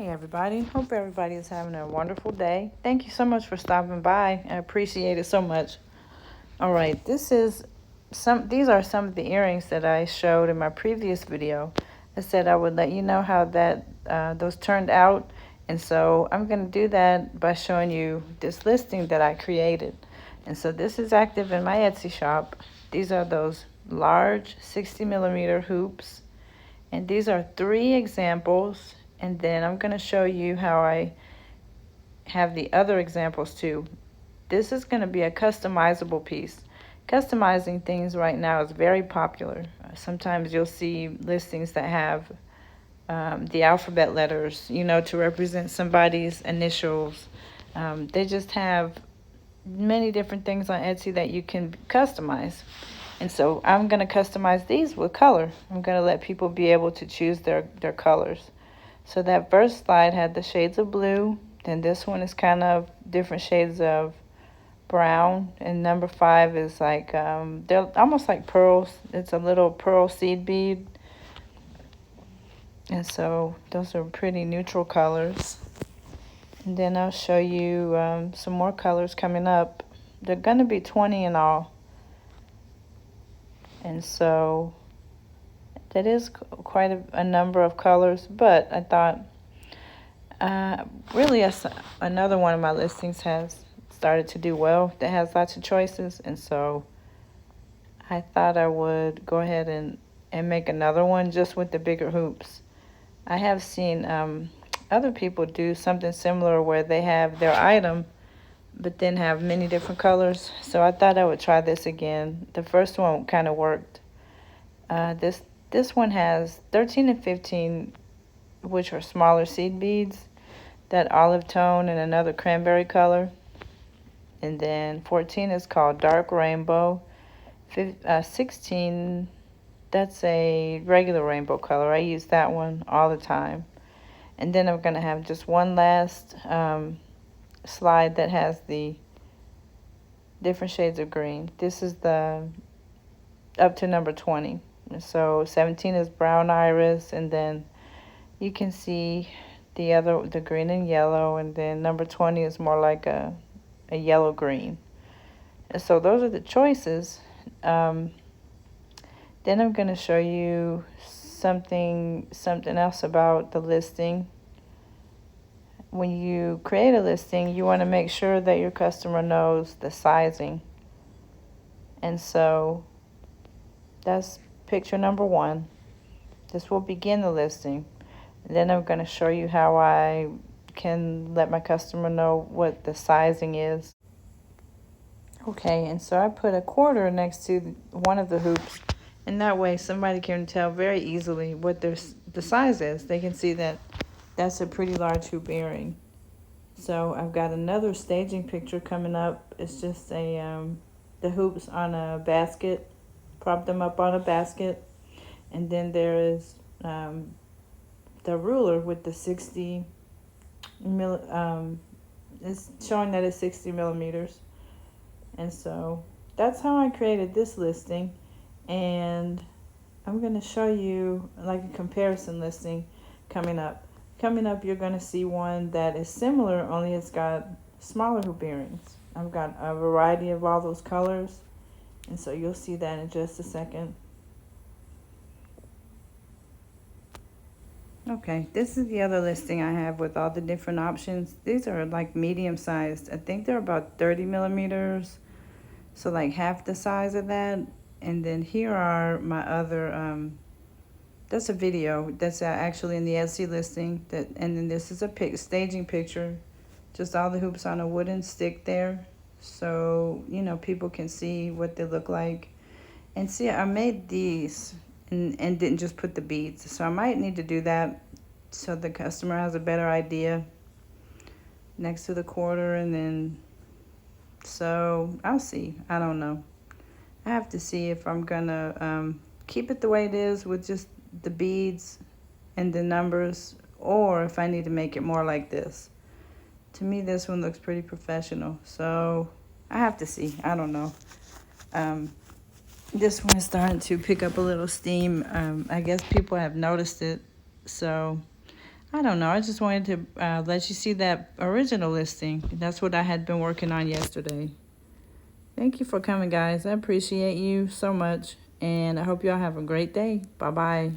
Hey everybody, hope everybody is having a wonderful day. Thank you so much for stopping by. I appreciate it so much. All right, these are some of the earrings that I showed in my previous video. I said I would let you know how those turned out, and so I'm going to do that by showing you this listing that I created. And so this is active in my Etsy shop. These are those large 60mm hoops, and these are 3 examples, and then I'm going to show you how I have the other examples too. This is going to be a customizable piece. Customizing things right now is very popular. Sometimes you'll see listings that have the alphabet letters, to represent somebody's initials. They just have many different things on Etsy that you can customize. And so I'm going to customize these with color. I'm going to let people be able to choose their colors. So that first slide had the shades of blue. Then this one is kind of different shades of brown. And number 5 is like, they're almost like pearls. It's a little pearl seed bead. And so those are pretty neutral colors. And then I'll show you some more colors coming up. They're going to be 20 in all. And so that is quite a number of colors, but I thought really another one of my listings has started to do well that has lots of choices, and so I thought I would go ahead and make another one just with the bigger hoops. I have seen other people do something similar where they have their item but then have many different colors, so I thought I would try this again. The first one kind of worked. This one has 13 and 15, which are smaller seed beads, that olive tone and another cranberry color. And then 14 is called dark rainbow. 16, that's a regular rainbow color. I use that one all the time. And then I'm going to have just one last slide that has the different shades of green. This is the up to number 20. So 17 is brown iris, and then you can see the green and yellow, and then number 20 is more like a yellow green. And so those are the choices. Then I'm going to show you something else about the listing. When you create a listing, you want to make sure that your customer knows the sizing. And so that's picture number 1. This will begin the listing. And then I'm going to show you how I can let my customer know what the sizing is. Okay, and so I put a quarter next to one of the hoops, and that way somebody can tell very easily what the size is. They can see that that's a pretty large hoop earring. So I've got another staging picture coming up. It's just the hoops on a basket. Prop them up on a basket. And then there is the ruler with the 60 it's showing that it's 60 millimeters. And so that's how I created this listing. And I'm going to show you like a comparison listing coming up. Coming up, you're going to see one that is similar, only it's got smaller hoop earrings. I've got a variety of all those colors, and so you'll see that in just a second. Okay, this is the other listing I have with all the different options. These are like medium sized. I think they're about 30 millimeters, so like half the size of that. And then here are my other that's a video that's actually in the Etsy listing. And then this is a staging picture, just all the hoops on a wooden stick there, so people can see what they look like. And see, I made these and didn't just put the beads, so I might need to do that so the customer has a better idea next to the quarter. And then so I'll see. I don't know. I have to see if I'm gonna keep it the way it is with just the beads and the numbers, or if I need to make it more like this. To me, this one looks pretty professional, so I have to see. I don't know. This one is starting to pick up a little steam. I guess people have noticed it, so I don't know. I just wanted to let you see that original listing. That's what I had been working on yesterday. Thank you for coming, guys. I appreciate you so much. And I hope y'all have a great day. Bye-bye.